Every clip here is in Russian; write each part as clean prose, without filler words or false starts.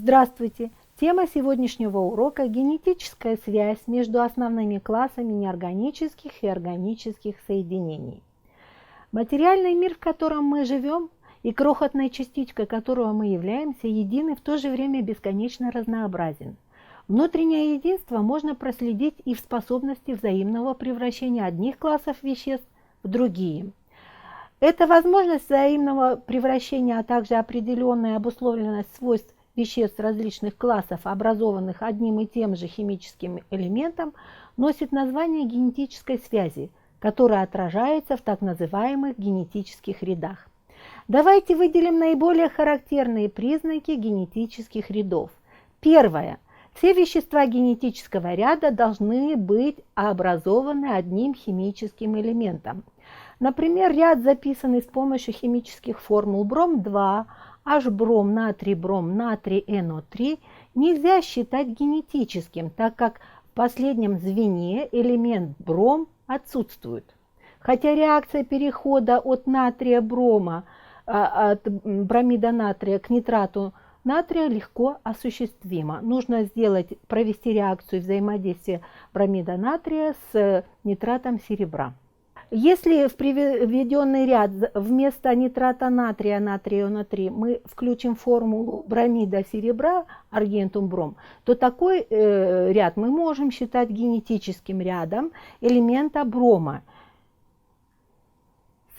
Здравствуйте! Тема сегодняшнего урока – генетическая связь между основными классами неорганических и органических соединений. Материальный мир, в котором мы живем, и крохотной частичкой которого мы являемся, едины, в то же время бесконечно разнообразен. Внутреннее единство можно проследить и в способности взаимного превращения одних классов веществ в другие. Эта возможность взаимного превращения, а также определенная обусловленность свойств веществ различных классов, образованных одним и тем же химическим элементом, носит название генетической связи, которая отражается в так называемых генетических рядах. Давайте выделим наиболее характерные признаки генетических рядов. Первое. Все вещества генетического ряда должны быть образованы одним химическим элементом. Например, ряд, записанный с помощью химических формул бром-2, H-бром, натрий-бром, натрий-NO3, нельзя считать генетическим, так как в последнем звене элемент бром отсутствует. Хотя реакция перехода от натрия-брома, от бромида натрия к нитрату натрия легко осуществима. Нужно провести реакцию взаимодействия бромида натрия с нитратом серебра. Если в приведенный ряд вместо нитрата натрия, натрия NO3, мы включим формулу бромида серебра, аргентум бром, то такой ряд мы можем считать генетическим рядом элемента брома.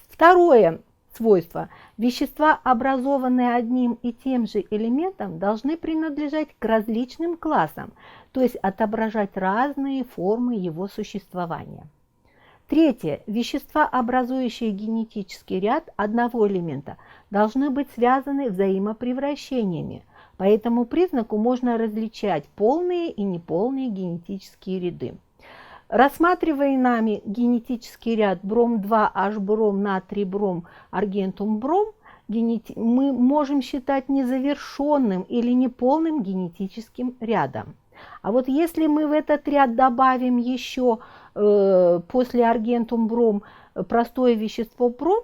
Второе свойство. Вещества, образованные одним и тем же элементом, должны принадлежать к различным классам, то есть отображать разные формы его существования. Третье. Вещества, образующие генетический ряд одного элемента, должны быть связаны взаимопревращениями. По этому признаку можно различать полные и неполные генетические ряды. Рассматривая нами генетический ряд бром-2, H-бром, натрий-бром, аргентум-бром, мы можем считать незавершенным или неполным генетическим рядом. А вот если мы в этот ряд добавим еще после аргентум бром простое вещество бром,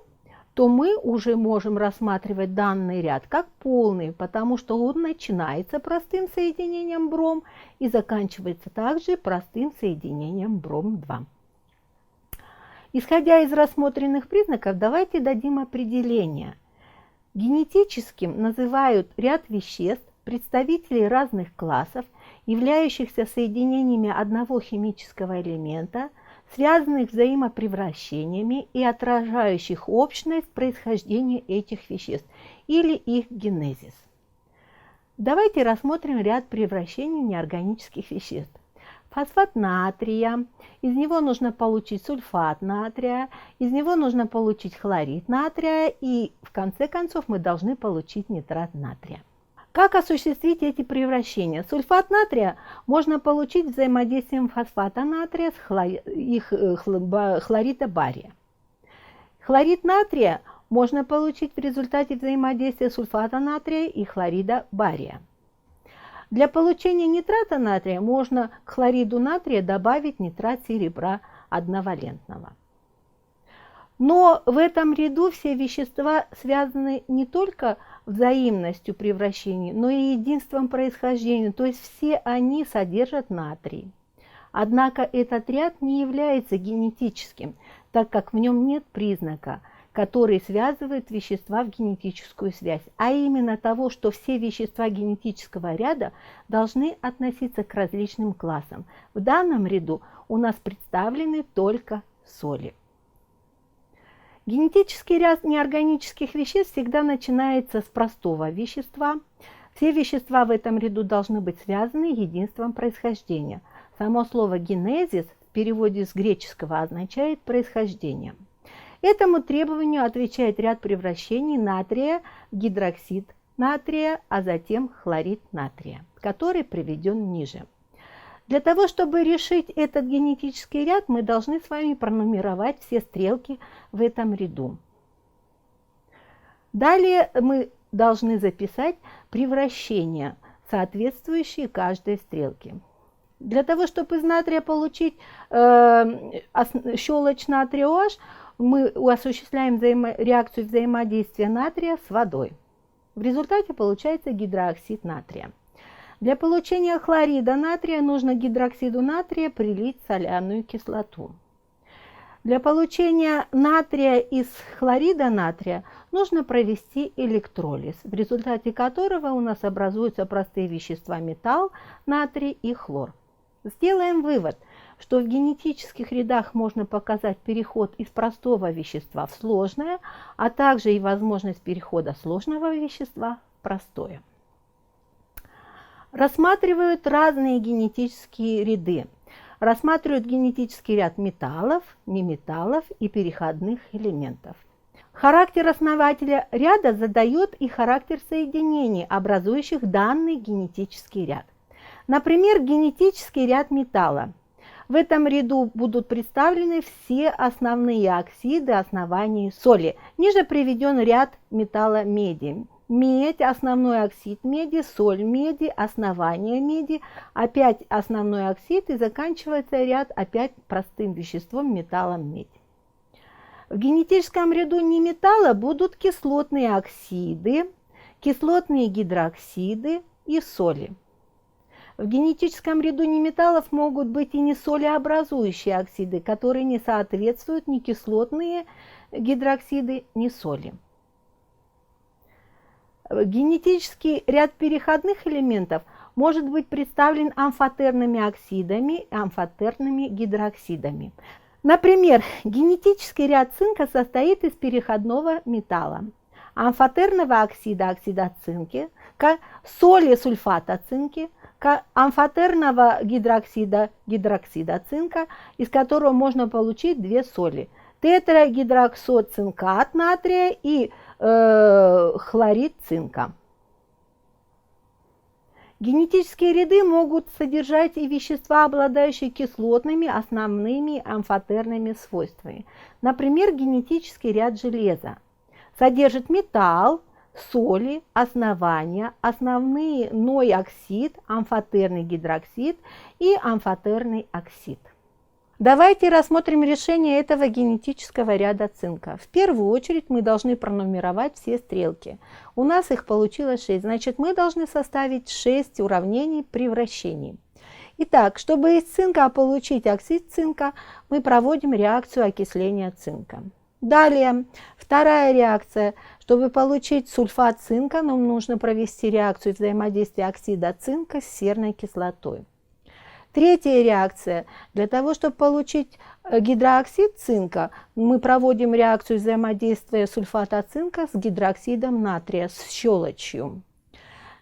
то мы уже можем рассматривать данный ряд как полный, потому что он начинается простым соединением бром и заканчивается также простым соединением бром-2. Исходя из рассмотренных признаков, давайте дадим определение. Генетическим называют ряд веществ, представителей разных классов, являющихся соединениями одного химического элемента, связанных взаимопревращениями и отражающих общность происхождения этих веществ или их генезис. Давайте рассмотрим ряд превращений неорганических веществ. Фосфат натрия, из него нужно получить сульфат натрия, из него нужно получить хлорид натрия и в конце концов мы должны получить нитрат натрия. Как осуществить эти превращения? Сульфат натрия можно получить взаимодействием фосфата натрия с хлорида бария. Хлорид натрия можно получить в результате взаимодействия сульфата натрия и хлорида бария. Для получения нитрата натрия можно к хлориду натрия добавить нитрат серебра одновалентного. Но в этом ряду все вещества связаны не только взаимностью превращений, но и единством происхождения, то есть все они содержат натрий. Однако этот ряд не является генетическим, так как в нем нет признака, который связывает вещества в генетическую связь, а именно того, что все вещества генетического ряда должны относиться к различным классам. В данном ряду у нас представлены только соли. Генетический ряд неорганических веществ всегда начинается с простого вещества. Все вещества в этом ряду должны быть связаны единством происхождения. Само слово «генезис» в переводе с греческого означает «происхождение». Этому требованию отвечает ряд превращений натрия в гидроксид натрия, а затем хлорид натрия, который приведен ниже. Для того, чтобы решить этот генетический ряд, мы должны с вами пронумеровать все стрелки в этом ряду. Далее мы должны записать превращения, соответствующие каждой стрелке. Для того, чтобы из натрия получить щелочь натрия OH, мы осуществляем реакцию взаимодействия натрия с водой. В результате получается гидрооксид натрия. Для получения хлорида натрия нужно гидроксиду натрия прилить соляную кислоту. Для получения натрия из хлорида натрия нужно провести электролиз, в результате которого у нас образуются простые вещества металл, натрий и хлор. Сделаем вывод, что в генетических рядах можно показать переход из простого вещества в сложное, а также и возможность перехода сложного вещества в простое. Рассматривают разные генетические ряды. Рассматривают генетический ряд металлов, неметаллов и переходных элементов. Характер основателя ряда задает и характер соединений, образующих данный генетический ряд. Например, генетический ряд металла. В этом ряду будут представлены все основные оксиды оснований соли. Ниже приведен ряд металла меди. Медь, основной оксид меди, соль меди, основание меди, опять основной оксид и заканчивается ряд опять простым веществом металлом медь. В генетическом ряду неметалла будут кислотные оксиды, кислотные гидроксиды и соли. В генетическом ряду неметаллов могут быть и несолеобразующие оксиды, которые не соответствуют ни кислотные гидроксиды, ни соли. Генетический ряд переходных элементов может быть представлен амфотерными оксидами и амфотерными гидроксидами. Например, генетический ряд цинка состоит из переходного металла, амфотерного оксида цинки, соли сульфата цинки, амфотерного гидроксида цинка, из которого можно получить две соли – тетрагидроксоцинкат натрия и хлорид цинка. Генетические ряды могут содержать и вещества, обладающие кислотными основными амфотерными свойствами. Например, генетический ряд железа содержит металл, соли, основания, основные ной-оксид, амфотерный гидроксид и амфотерный оксид. Давайте рассмотрим решение этого генетического ряда цинка. В первую очередь мы должны пронумеровать все стрелки. У нас их получилось 6, значит мы должны составить 6 уравнений при вращении. Итак, чтобы из цинка получить оксид цинка, мы проводим реакцию окисления цинка. Далее, вторая реакция. Чтобы получить сульфат цинка, нам нужно провести реакцию взаимодействия оксида цинка с серной кислотой. Третья реакция. Для того, чтобы получить гидрооксид цинка, мы проводим реакцию взаимодействия сульфата цинка с гидроксидом натрия, с щелочью.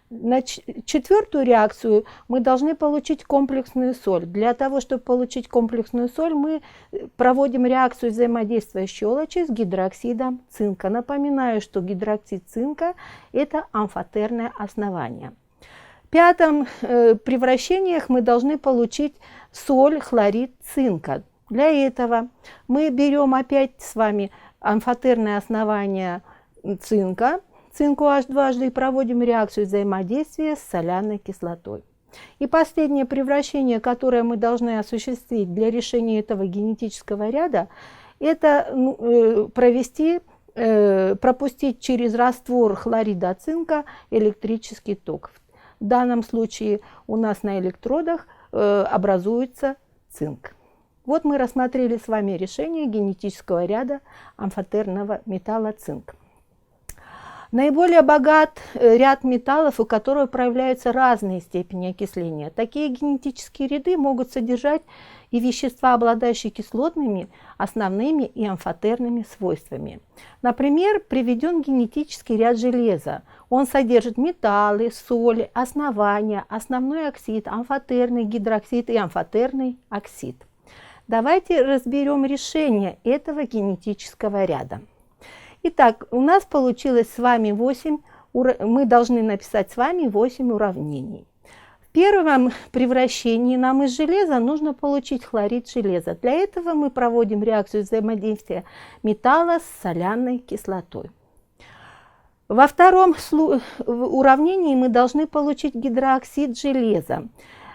На четвертую реакцию мы должны получить комплексную соль. Для того, чтобы получить комплексную соль, мы проводим реакцию взаимодействия щелочи с гидроксидом цинка. Напоминаю, что гидроксид цинка – это амфотерное основание. В пятом превращениях мы должны получить соль, хлорид цинка. Для этого мы берем опять с вами амфотерное основание цинка, цинку H2 и проводим реакцию взаимодействия с соляной кислотой. И последнее превращение, которое мы должны осуществить для решения этого генетического ряда, это пропустить через раствор хлорида цинка электрический ток. В данном случае у нас на электродах образуется цинк. Вот мы рассмотрели с вами решение генетического ряда амфотерного металла цинк. Наиболее богат ряд металлов, у которых проявляются разные степени окисления. Такие генетические ряды могут содержать и вещества, обладающие кислотными, основными и амфотерными свойствами. Например, приведен генетический ряд железа. Он содержит металлы, соли, основания, основной оксид, амфотерный гидроксид и амфотерный оксид. Давайте разберем решение этого генетического ряда. Итак, у нас получилось с вами мы должны написать с вами 8 уравнений. В первом превращении нам из железа нужно получить хлорид железа. Для этого мы проводим реакцию взаимодействия металла с соляной кислотой. Во втором уравнении мы должны получить гидрооксид железа.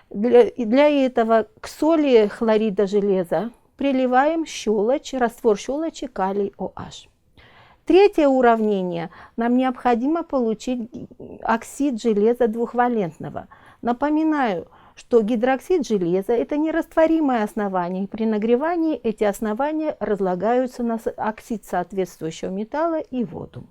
Для этого к соли хлорида железа приливаем щелочь, раствор щелочи калий OH. Третье уравнение. Нам необходимо получить оксид железа двухвалентного. Напоминаю, что гидроксид железа – это нерастворимое основание. При нагревании эти основания разлагаются на оксид соответствующего металла и воду.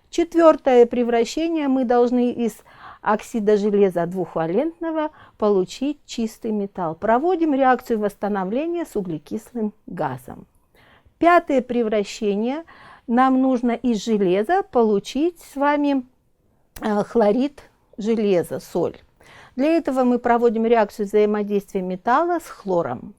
Четвертое превращение: мы должны из оксида железа двухвалентного получить чистый металл. Проводим реакцию восстановления с углекислым газом. Пятое превращение: нам нужно из железа получить с вами хлорид железа, соль. Для этого мы проводим реакцию взаимодействия металла с хлором.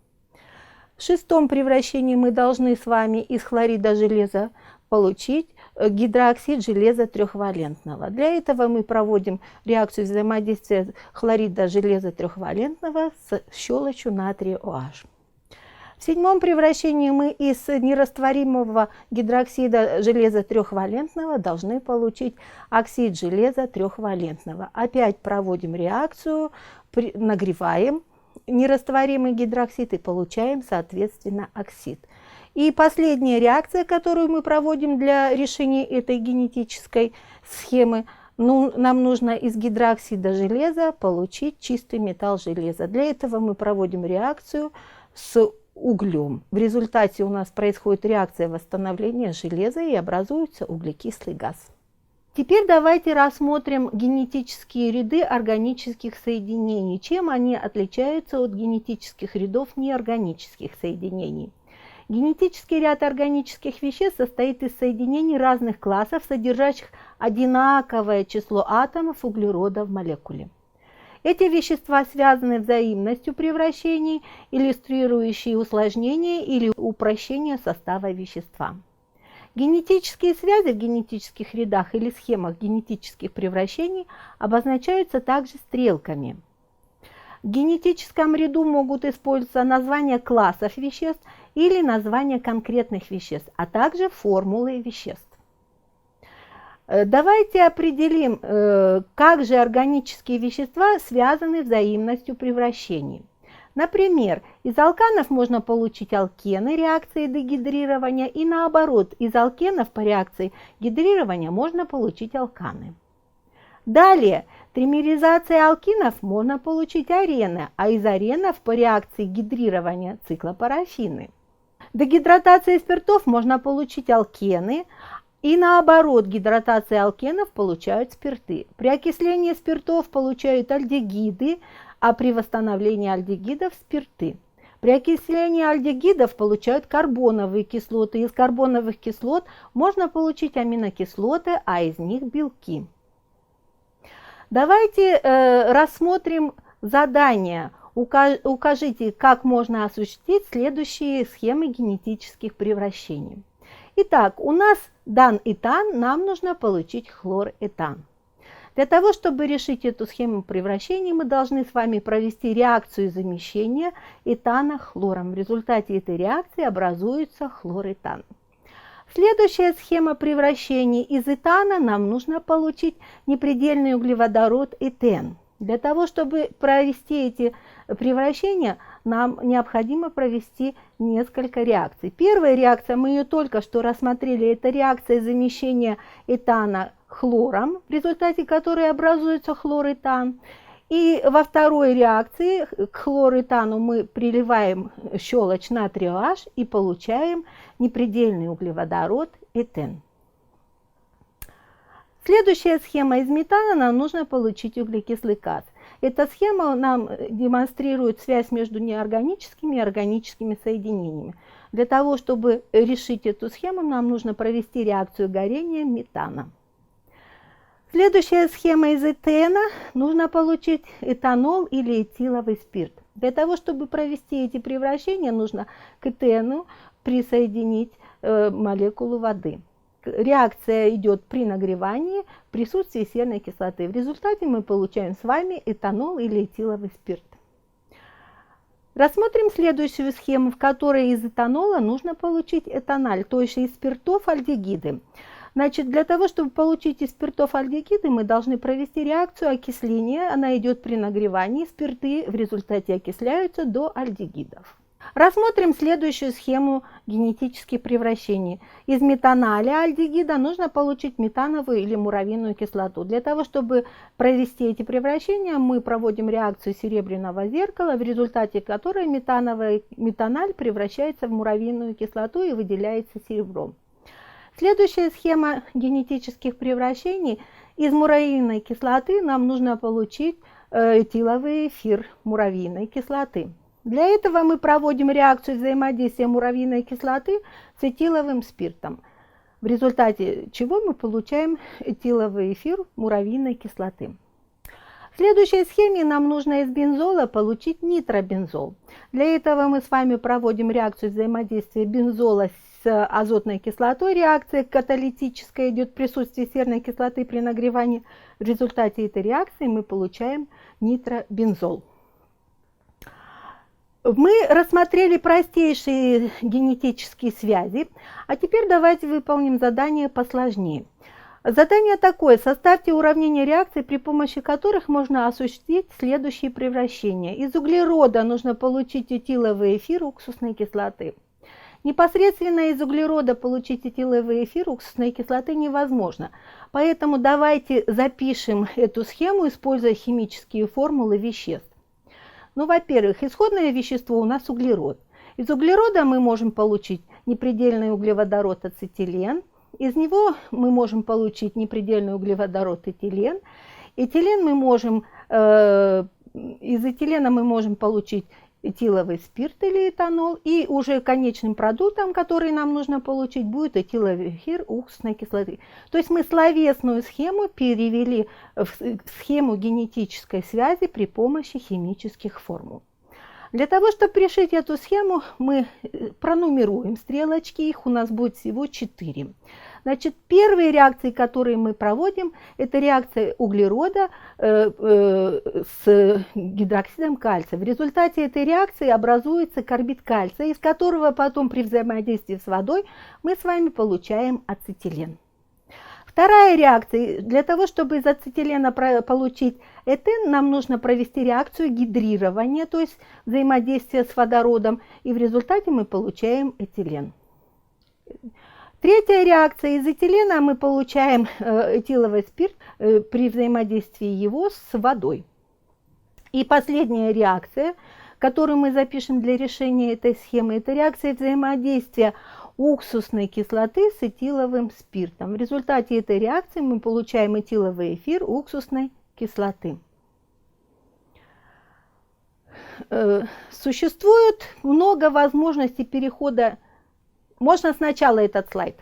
В шестом превращении мы должны с вами из хлорида железа получить гидрооксид железа трехвалентного. Для этого мы проводим реакцию взаимодействия хлорида железа трехвалентного с щелочью натрия OH. В седьмом превращении мы из нерастворимого гидроксида железа трехвалентного должны получить оксид железа трехвалентного. Опять проводим реакцию, нагреваем нерастворимый гидроксид и получаем, соответственно, оксид. И последняя реакция, которую мы проводим для решения этой генетической схемы: нам нужно из гидроксида железа получить чистый металл железа. Для этого мы проводим реакцию с углем. В результате у нас происходит реакция восстановления железа и образуется углекислый газ. Теперь давайте рассмотрим генетические ряды органических соединений. Чем они отличаются от генетических рядов неорганических соединений? Генетический ряд органических веществ состоит из соединений разных классов, содержащих одинаковое число атомов углерода в молекуле. Эти вещества связаны взаимностью превращений, иллюстрирующие усложнение или упрощение состава вещества. Генетические связи в генетических рядах или схемах генетических превращений обозначаются также стрелками. В генетическом ряду могут использоваться названия классов веществ или названия конкретных веществ, а также формулы веществ. Давайте определим, как же органические вещества связаны взаимностью превращений. Например, из алканов можно получить алкены реакции дегидрирования, и наоборот, из алкенов по реакции гидрирования можно получить алканы. Далее, тримеризацией алкинов можно получить арены, а из аренов по реакции гидрирования циклопарафины. Дегидратацией спиртов можно получить алкены, и наоборот, гидратацией алкенов получают спирты. При окислении спиртов получают альдегиды, а при восстановлении альдегидов – спирты. При окислении альдегидов получают карбоновые кислоты. Из карбоновых кислот можно получить аминокислоты, а из них белки. Давайте рассмотрим задание. Укажите, как можно осуществить следующие схемы генетических превращений. Итак, у нас дан этан, нам нужно получить хлоретан. Для того, чтобы решить эту схему превращений, мы должны с вами провести реакцию замещения этана хлором. В результате этой реакции образуется хлоретан. Следующая схема превращений: из этана нам нужно получить непредельный углеводород этен. Для того, чтобы провести эти превращения, нам необходимо провести несколько реакций. Первая реакция, мы ее только что рассмотрели, это реакция замещения этана хлором, в результате которой образуется хлоретан. И во второй реакции к хлоретану мы приливаем щелочь натрия OH и получаем непредельный углеводород этен. Следующая схема: из метана нам нужно получить углекислый газ. Эта схема нам демонстрирует связь между неорганическими и органическими соединениями. Для того, чтобы решить эту схему, нам нужно провести реакцию горения метана. Следующая схема: из этена нужно получить этанол или этиловый спирт. Для того, чтобы провести эти превращения, нужно к этену присоединить молекулу воды. Реакция идет при нагревании в присутствии серной кислоты. В результате мы получаем с вами этанол или этиловый спирт. Рассмотрим следующую схему, в которой из этанола нужно получить этаноль, то есть из спиртов альдегиды. Значит, для того, чтобы получить из спиртов альдегиды, мы должны провести реакцию окисления. Она идет при нагревании. Спирты в результате окисляются до альдегидов. Рассмотрим следующую схему генетических превращений. Из метаналя альдегида нужно получить метановую или муравьиную кислоту. Для того, чтобы провести эти превращения, мы проводим реакцию серебряного зеркала, в результате которой метаналь превращается в муравьиную кислоту и выделяется серебром. Следующая схема генетических превращений. Из муравьиной кислоты нам нужно получить этиловый эфир муравьиной кислоты. Для этого мы проводим реакцию взаимодействия муравьиной кислоты с этиловым спиртом, в результате чего мы получаем этиловый эфир муравьиной кислоты. В следующей схеме нам нужно из бензола получить нитробензол. Для этого мы с вами проводим реакцию взаимодействия бензола с азотной кислотой. Реакция каталитическая идет в присутствии серной кислоты при нагревании. В результате этой реакции мы получаем нитробензол. Мы рассмотрели простейшие генетические связи, а теперь давайте выполним задание посложнее. Задание такое: составьте уравнение реакций, при помощи которых можно осуществить следующие превращения. Из углерода нужно получить этиловый эфир уксусной кислоты. Непосредственно из углерода получить этиловый эфир уксусной кислоты невозможно, поэтому давайте запишем эту схему, используя химические формулы веществ. Ну, во-первых, исходное вещество у нас углерод. Из углерода мы можем получить непредельный углеводород ацетилен. Из него мы можем получить непредельный углеводород этилен. Из этилена мы можем получить этиловый спирт или этанол. И уже конечным продуктом, который нам нужно получить, будет этиловый эфир уксусной кислоты. То есть мы словесную схему перевели в схему генетической связи при помощи химических формул. Для того, чтобы решить эту схему, мы пронумеруем стрелочки, их у нас будет всего 4. Значит, первые реакции, которые мы проводим, это реакция углерода с гидроксидом кальция. В результате этой реакции образуется карбид кальция, из которого потом при взаимодействии с водой мы с вами получаем ацетилен. Вторая реакция. Для того, чтобы из ацетилена получить этен, нам нужно провести реакцию гидрирования, то есть взаимодействие с водородом, и в результате мы получаем этилен. Третья реакция. Из этилена мы получаем этиловый спирт при взаимодействии его с водой. И последняя реакция, которую мы запишем для решения этой схемы, это реакция взаимодействия уксусной кислоты с этиловым спиртом. В результате этой реакции мы получаем этиловый эфир уксусной кислоты. Существует много возможностей перехода. Можно сначала этот слайд.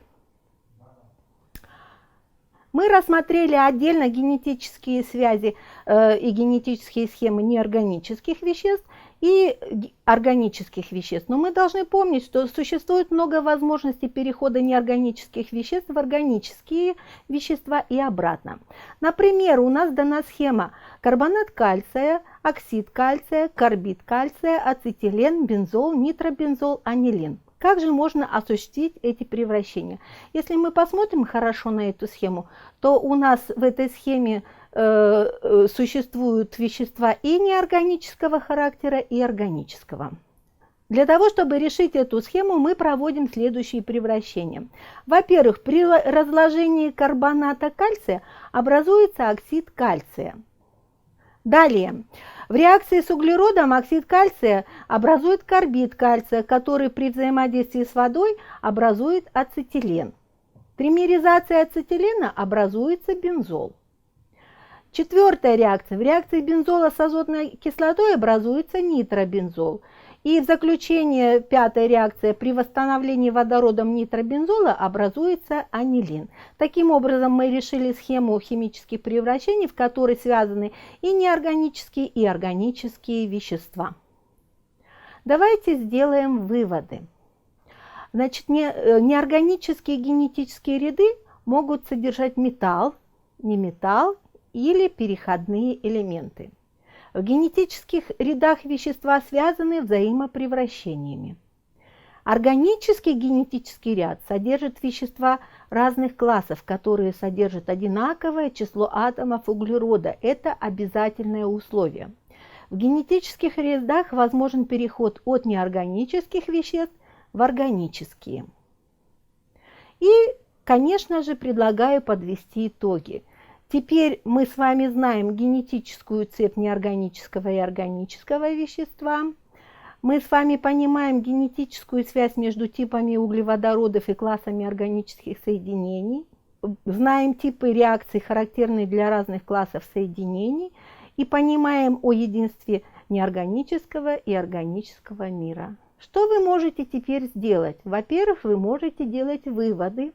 Мы рассмотрели отдельно генетические связи и генетические схемы неорганических веществ и органических веществ. Но мы должны помнить, что существует много возможностей перехода неорганических веществ в органические вещества и обратно. Например, у нас дана схема: карбонат кальция, оксид кальция, карбид кальция, ацетилен, бензол, нитробензол, анилин. Как же можно осуществить эти превращения? Если мы посмотрим хорошо на эту схему, то у нас в этой схеме существуют вещества и неорганического характера, и органического. Для того, чтобы решить эту схему, мы проводим следующие превращения. Во-первых, при разложении карбоната кальция образуется оксид кальция. Далее, в реакции с углеродом оксид кальция образует карбид кальция, который при взаимодействии с водой образует ацетилен. При меризации ацетилена образуется бензол. Четвертая реакция. В реакции бензола с азотной кислотой образуется нитробензол. И в заключение, пятая реакция, при восстановлении водородом нитробензола образуется анилин. Таким образом, мы решили схему химических превращений, в которой связаны и неорганические, и органические вещества. Давайте сделаем выводы. Значит, неорганические генетические ряды могут содержать металл, неметалл или переходные элементы. В генетических рядах вещества связаны взаимопревращениями. Органический генетический ряд содержит вещества разных классов, которые содержат одинаковое число атомов углерода. Это обязательное условие. В генетических рядах возможен переход от неорганических веществ в органические. И, конечно же, предлагаю подвести итоги. Теперь мы с вами знаем генетическую цепь неорганического и органического вещества. Мы с вами понимаем генетическую связь между типами углеводородов и классами органических соединений. Знаем типы реакций, характерные для разных классов соединений. И понимаем о единстве неорганического и органического мира. Что вы можете теперь сделать? Во-первых, вы можете делать выводы,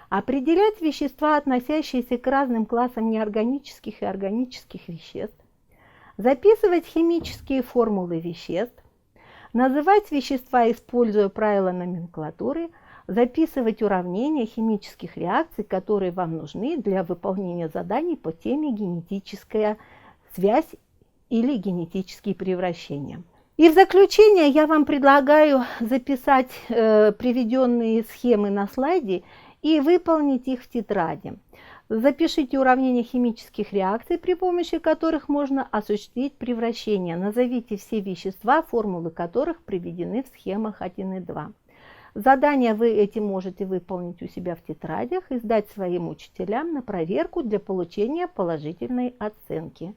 определять вещества, относящиеся к разным классам неорганических и органических веществ, записывать химические формулы веществ, называть вещества, используя правила номенклатуры, записывать уравнения химических реакций, которые вам нужны для выполнения заданий по теме генетическая связь или генетические превращения. И в заключение я вам предлагаю записать приведенные схемы на слайде и выполнить их в тетради. Запишите уравнения химических реакций, при помощи которых можно осуществить превращение. Назовите все вещества, формулы которых приведены в схемах 1 и 2. Задания вы эти можете выполнить у себя в тетрадях и сдать своим учителям на проверку для получения положительной оценки.